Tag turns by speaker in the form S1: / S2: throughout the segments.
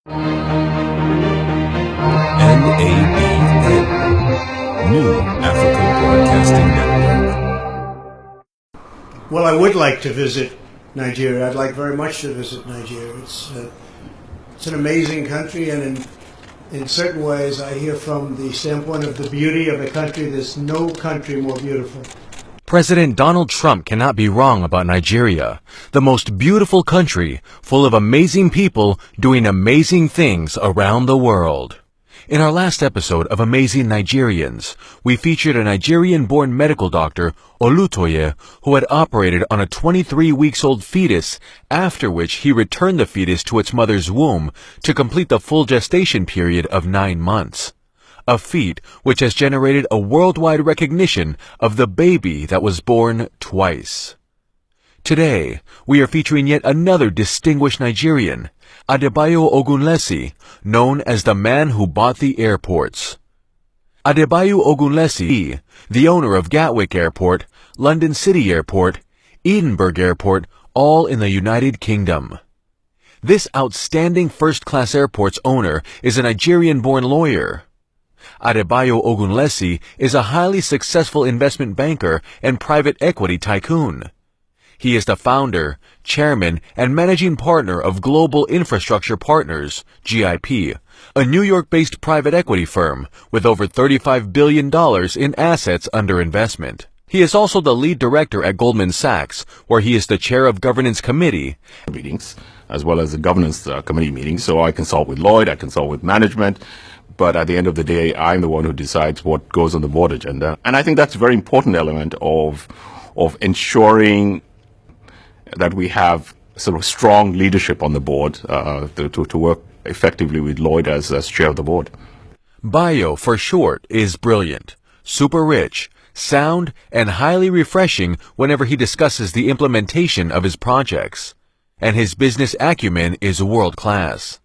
S1: NABN, New African Broadcasting Network.
S2: Well, I would like to visit Nigeria. I'd like very much to visit Nigeria. It's an amazing country, and in certain ways, I hear from the standpoint of the beauty of the country, there's no country more beautiful.
S3: President Donald Trump cannot be wrong about Nigeria, the most beautiful country, full of amazing people doing amazing things around the world. In our last episode of Amazing Nigerians, we featured a Nigerian-born medical doctor, Olutoye, who had operated on a 23-weeks-old fetus, after which he returned the fetus to its mother's womb to complete the full gestation period of 9 months. A feat which has generated a worldwide recognition of the baby that was born twice. Today, we are featuring yet another distinguished Nigerian, Adebayo Ogunlesi, known as the man who bought the airports. Adebayo Ogunlesi, the owner of Gatwick Airport, London City Airport, Edinburgh Airport, all in the United Kingdom. This outstanding first-class airport's owner is a Nigerian-born lawyer. Adebayo Ogunlesi is a highly successful investment banker and private equity tycoon. He is the founder, chairman, and managing partner of Global Infrastructure Partners, GIP, a New York-based private equity firm with over $35 billion in assets under investment. He is also the lead director at Goldman Sachs, where he is the chair of governance committee
S4: meetings, as well as the governance committee meetings. So I consult with Lloyd, I consult with management, but at the end of the day, I'm the one who decides what goes on the board agenda. And I think that's a very important element of ensuring that we have sort of strong leadership on the board to work effectively with Lloyd as chair of the board.
S3: Bayo, for short, is brilliant, super rich, sound, and highly refreshing whenever he discusses the implementation of his projects. And his business acumen is world-class.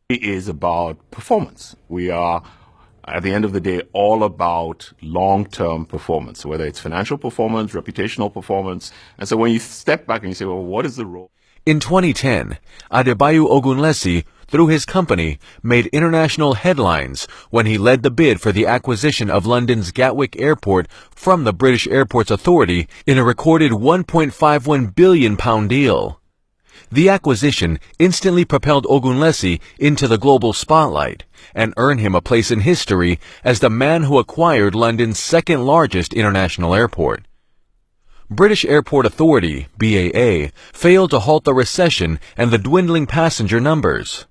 S4: It is about performance. We are, at the end of the day, all about long-term performance, whether it's financial performance, reputational performance. And so when you step back and you say, well, what is the role?
S3: In 2010, Adebayo Ogunlesi, through his company, made international headlines when he led the bid for the acquisition of London's Gatwick Airport from the British Airports Authority in a recorded £1.51 billion deal. The acquisition instantly propelled Ogunlesi into the global spotlight and earned him a place in history as the man who acquired London's second-largest international airport. British Airport Authority, BAA, failed to halt the recession and the dwindling passenger numbers.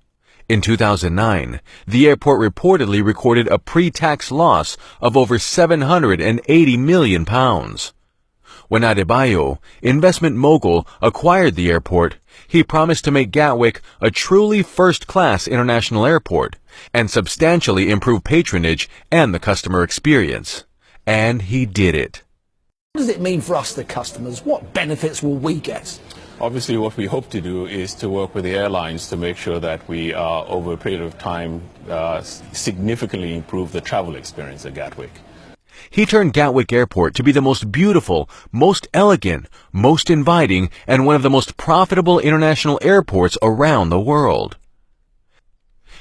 S3: In 2009, the airport reportedly recorded a pre-tax loss of over £780 million. When Adebayo, investment mogul, acquired the airport, he promised to make Gatwick a truly first-class international airport and substantially improve patronage and the customer experience. And he did it.
S5: What does it mean for us, the customers? What benefits will we get?
S6: Obviously, what we hope to do is to work with the airlines to make sure that we, over a period of time, significantly improve the travel experience at Gatwick.
S3: He turned Gatwick Airport to be the most beautiful, most elegant, most inviting, and one of the most profitable international airports around the world.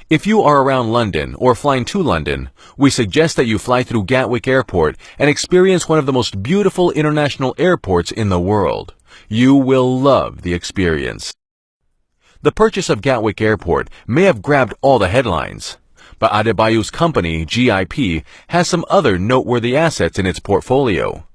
S3: If you are around London or flying to London, we suggest that you fly through Gatwick Airport and experience one of the most beautiful international airports in the world. You will love the experience. The purchase of Gatwick Airport may have grabbed all the headlines, but Adebayo's company, GIP, has some other noteworthy assets in its portfolio.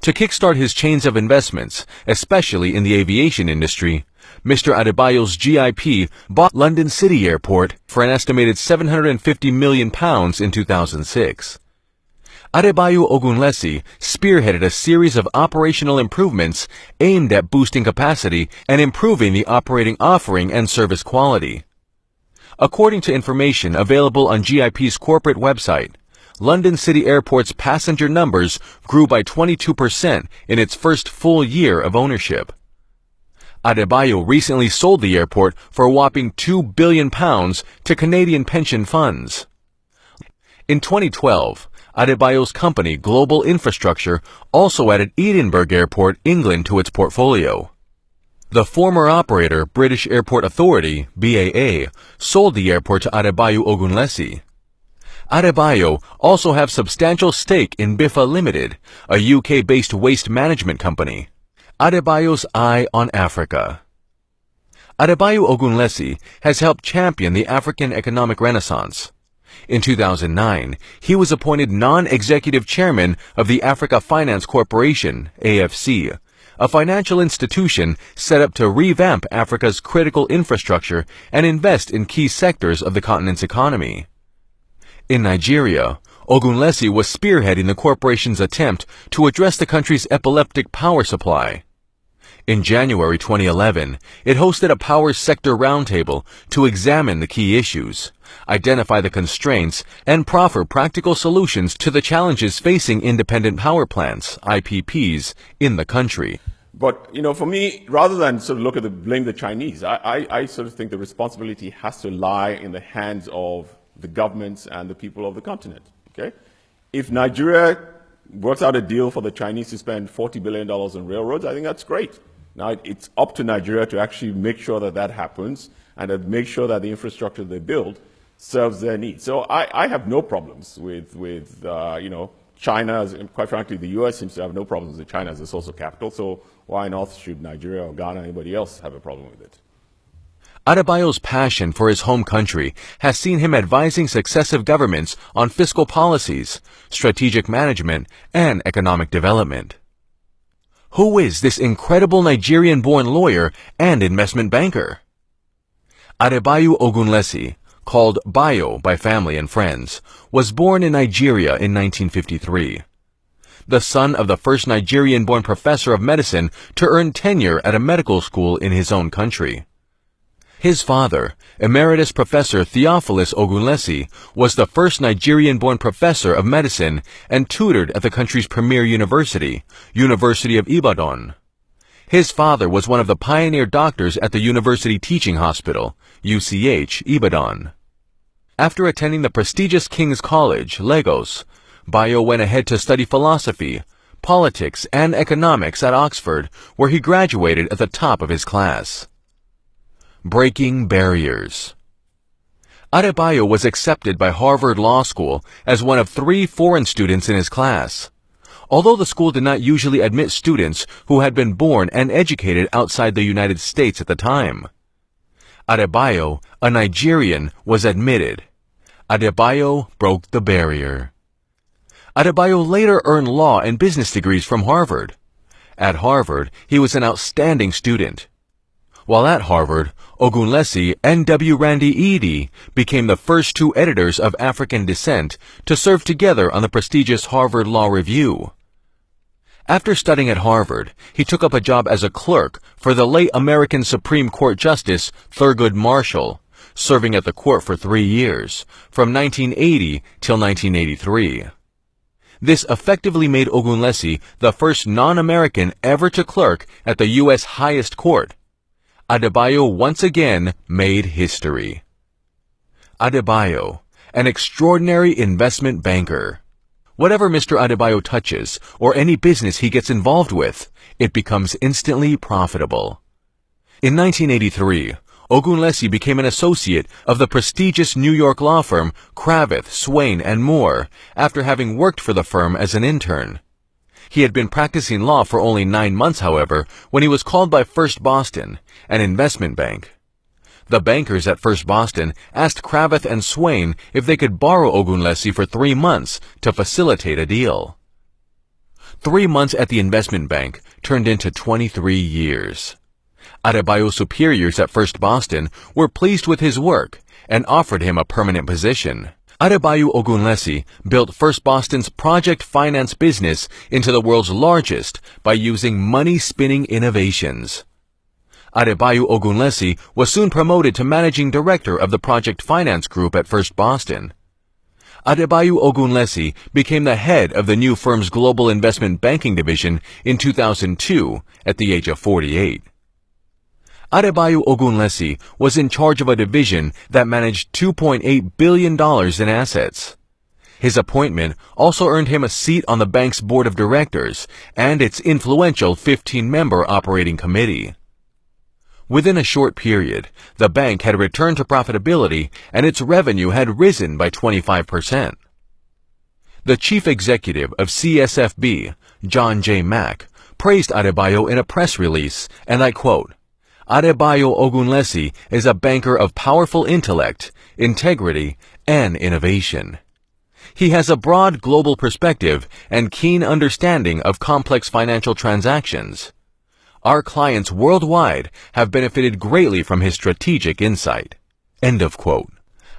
S3: To kickstart his chains of investments, especially in the aviation industry, Mr. Adebayo's GIP bought London City Airport for an estimated £750 million in 2006. Adebayo Ogunlesi spearheaded a series of operational improvements aimed at boosting capacity and improving the operating offering and service quality. According to information available on GIP's corporate website, London City Airport's passenger numbers grew by 22% in its first full year of ownership. Adebayo recently sold the airport for a whopping £2 billion to Canadian pension funds. In 2012, Adebayo's company, Global Infrastructure, also added Edinburgh Airport, England, to its portfolio. The former operator, British Airport Authority, BAA, sold the airport to Adebayo Ogunlesi. Adebayo also have substantial stake in Biffa Limited, a UK-based waste management company. Adebayo's eye on Africa. Adebayo Ogunlesi has helped champion the African economic renaissance. In 2009, he was appointed non-executive chairman of the Africa Finance Corporation, AFC, a financial institution set up to revamp Africa's critical infrastructure and invest in key sectors of the continent's economy. In Nigeria, Ogunlesi was spearheading the corporation's attempt to address the country's epileptic power supply. In January 2011, it hosted a power sector roundtable to examine the key issues, identify the constraints, and proffer practical solutions to the challenges facing independent power plants, IPPs, in the country.
S4: But, for me, rather than sort of look at blame the Chinese, I sort of think the responsibility has to lie in the hands of the governments and the people of the continent, okay? If Nigeria works out a deal for the Chinese to spend $40 billion on railroads, I think that's great. Now, it's up to Nigeria to actually make sure that that happens and to make sure that the infrastructure they build serves their needs. So I have no problems with China, and quite frankly, the U.S. seems to have no problems with China as a source of capital, so why on earth should Nigeria or Ghana or anybody else have a problem with it?
S3: Adebayo's passion for his home country has seen him advising successive governments on fiscal policies, strategic management, and economic development. Who is this incredible Nigerian-born lawyer and investment banker? Adebayo Ogunlesi, called Bayo by family and friends, was born in Nigeria in 1953. The son of the first Nigerian-born professor of medicine to earn tenure at a medical school in his own country. His father, Emeritus Professor Theophilus Ogunlesi, was the first Nigerian-born professor of medicine and tutored at the country's premier university, University of Ibadan. His father was one of the pioneer doctors at the University Teaching Hospital, UCH, Ibadan. After attending the prestigious King's College, Lagos, Bayo went ahead to study philosophy, politics, and economics at Oxford, where he graduated at the top of his class. Breaking barriers. Adebayo was accepted by Harvard Law School as one of 3 foreign students in his class. Although the school did not usually admit students who had been born and educated outside the United States at the time. Adebayo, a Nigerian, was admitted. Adebayo broke the barrier. Adebayo later earned law and business degrees from Harvard. At Harvard, he was an outstanding student. While at Harvard, Ogunlesi and W. Randy Edie became the first 2 editors of African descent to serve together on the prestigious Harvard Law Review. After studying at Harvard, he took up a job as a clerk for the late American Supreme Court Justice Thurgood Marshall, serving at the court for 3 years, from 1980 till 1983. This effectively made Ogunlesi the first non-American ever to clerk at the U.S. highest court. Adebayo once again made history. Adebayo, an extraordinary investment banker. Whatever Mr. Adebayo touches, or any business he gets involved with, it becomes instantly profitable. In 1983, Ogunlesi became an associate of the prestigious New York law firm Cravath, Swaine & Moore after having worked for the firm as an intern. He had been practicing law for only 9 months, however, when he was called by First Boston, an investment bank. The bankers at First Boston asked Cravath and Swaine if they could borrow Ogunlesi for 3 months to facilitate a deal. 3 months at the investment bank turned into 23 years. Adebayo's superiors at First Boston were pleased with his work and offered him a permanent position. Adebayo Ogunlesi built First Boston's project finance business into the world's largest by using money-spinning innovations. Adebayo Ogunlesi was soon promoted to managing director of the project finance group at First Boston. Adebayo Ogunlesi became the head of the new firm's global investment banking division in 2002 at the age of 48. Adebayo Ogunlesi was in charge of a division that managed $2.8 billion in assets. His appointment also earned him a seat on the bank's board of directors and its influential 15-member operating committee. Within a short period, the bank had returned to profitability and its revenue had risen by 25%. The chief executive of CSFB, John J. Mack, praised Adebayo in a press release, and I quote, "Adebayo Ogunlesi is a banker of powerful intellect, integrity, and innovation. He has a broad global perspective and keen understanding of complex financial transactions. Our clients worldwide have benefited greatly from his strategic insight." End of quote.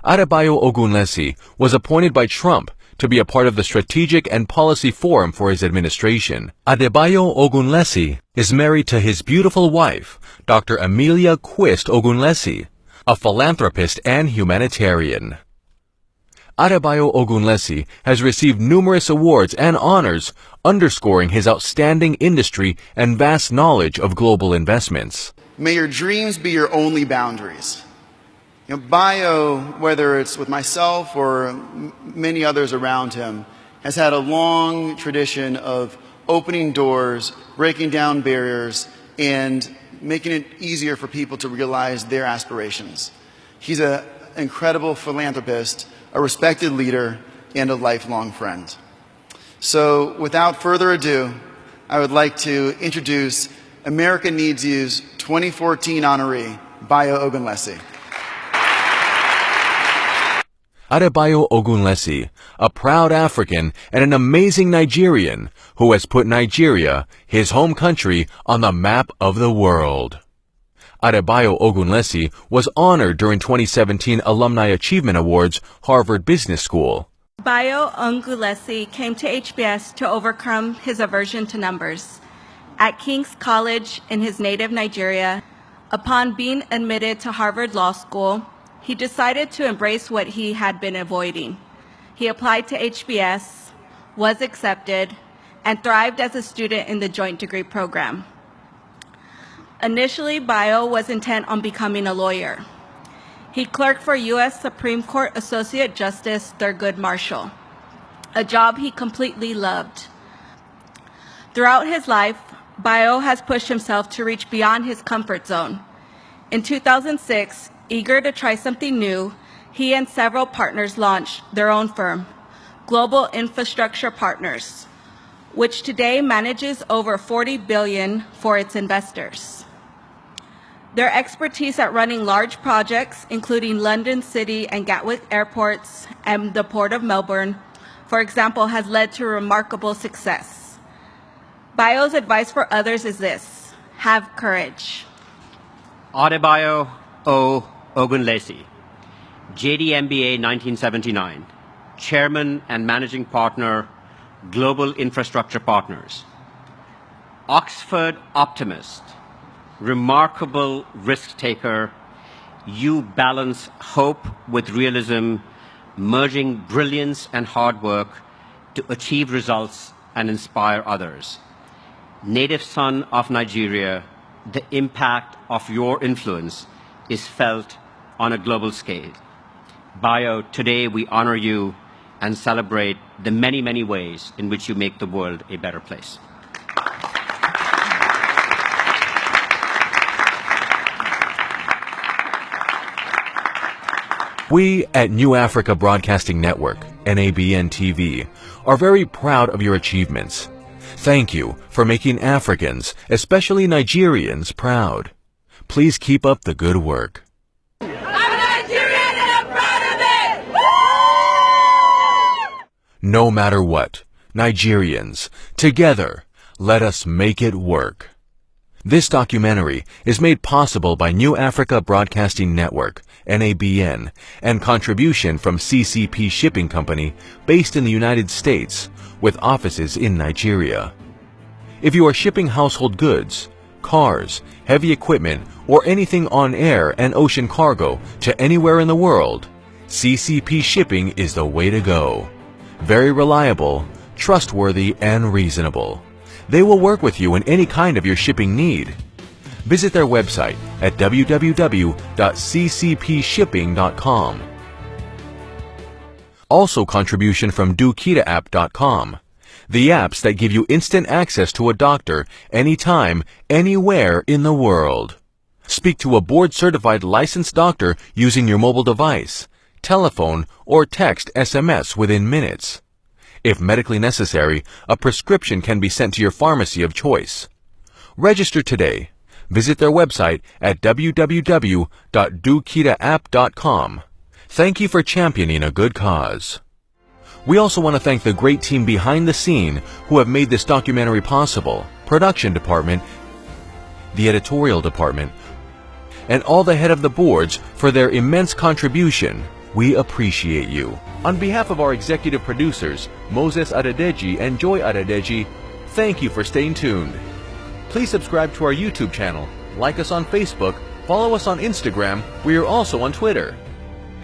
S3: Adebayo Ogunlesi was appointed by Trump to be a part of the Strategic and Policy Forum for his administration. Adebayo Ogunlesi is married to his beautiful wife, Dr. Amelia Quist Ogunlesi, a philanthropist and humanitarian. Adebayo Ogunlesi has received numerous awards and honors, underscoring his outstanding industry and vast knowledge of global investments.
S7: May your dreams be your only boundaries. Bayo, whether it's with myself or many others around him, has had a long tradition of opening doors, breaking down barriers, and making it easier for people to realize their aspirations. He's an incredible philanthropist, a respected leader, and a lifelong friend. So without further ado, I would like to introduce America Needs You's 2014 honoree, Bayo Ogunlesi.
S3: Adebayo Ogunlesi, a proud African and an amazing Nigerian who has put Nigeria, his home country, on the map of the world. Adebayo Ogunlesi was honored during 2017 Alumni Achievement Awards, Harvard Business School.
S8: Bayo Ogunlesi came to HBS to overcome his aversion to numbers. At King's College in his native Nigeria, upon being admitted to Harvard Law School, he decided to embrace what he had been avoiding. He applied to HBS, was accepted, and thrived as a student in the joint degree program. Initially, Bayo was intent on becoming a lawyer. He clerked for U.S. Supreme Court Associate Justice Thurgood Marshall, a job he completely loved. Throughout his life, Bayo has pushed himself to reach beyond his comfort zone. In 2006, eager to try something new, he and several partners launched their own firm, Global Infrastructure Partners, which today manages over $40 billion for its investors. Their expertise at running large projects, including London City and Gatwick airports and the Port of Melbourne, for example, has led to remarkable success. Bayo's advice for others is this: have courage.
S9: Adebayo O. Ogunlesi, JD MBA 1979, Chairman and Managing Partner, Global Infrastructure Partners. Oxford optimist, remarkable risk taker, you balance hope with realism, merging brilliance and hard work to achieve results and inspire others. Native son of Nigeria, the impact of your influence is felt on a global scale. Bayo, today we honor you and celebrate the many, many ways in which you make the world a better place.
S3: We at New Africa Broadcasting Network, NABN TV, are very proud of your achievements. Thank you for making Africans, especially Nigerians, proud. Please keep up the good work.
S10: I'm Nigerian and I'm proud of it!
S3: No matter what, Nigerians, together, let us make it work. This documentary is made possible by New Africa Broadcasting Network, NABN, and contribution from CCP Shipping Company, based in the United States, with offices in Nigeria. If you are shipping household goods, cars, heavy equipment, or anything on air and ocean cargo to anywhere in the world, CCP Shipping is the way to go. Very reliable, trustworthy, and reasonable. They will work with you in any kind of your shipping need. Visit their website at www.ccpshipping.com. Also contribution from DoKitaApp.com. The apps that give you instant access to a doctor anytime, anywhere in the world. Speak to a board-certified licensed doctor using your mobile device, telephone, or text SMS within minutes. If medically necessary, a prescription can be sent to your pharmacy of choice. Register today. Visit their website at www.dokitaapp.com. Thank you for championing a good cause. We also want to thank the great team behind the scene who have made this documentary possible, production department, the editorial department, and all the head of the boards for their immense contribution. We appreciate you. On behalf of our executive producers, Moses Adedeji and Joy Adedeji, thank you for staying tuned. Please subscribe to our YouTube channel, like us on Facebook, follow us on Instagram. We are also on Twitter.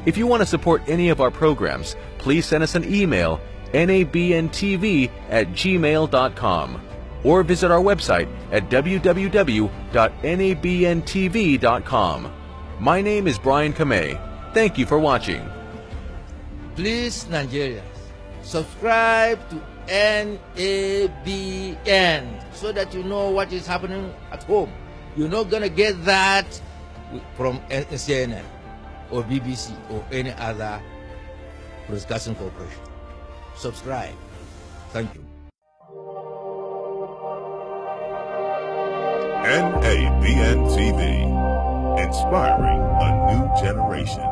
S3: If you want to support any of our programs, please send us an email, nabntv@gmail.com, or visit our website at www.nabntv.com. My name is Brian Kamei. Thank you for watching.
S11: Please, Nigerians, subscribe to NABN so that you know what is happening at home. You're not going to get that from CNN or BBC or any other broadcasting corporation. Subscribe. Thank you.
S1: NABN TV, inspiring a new generation.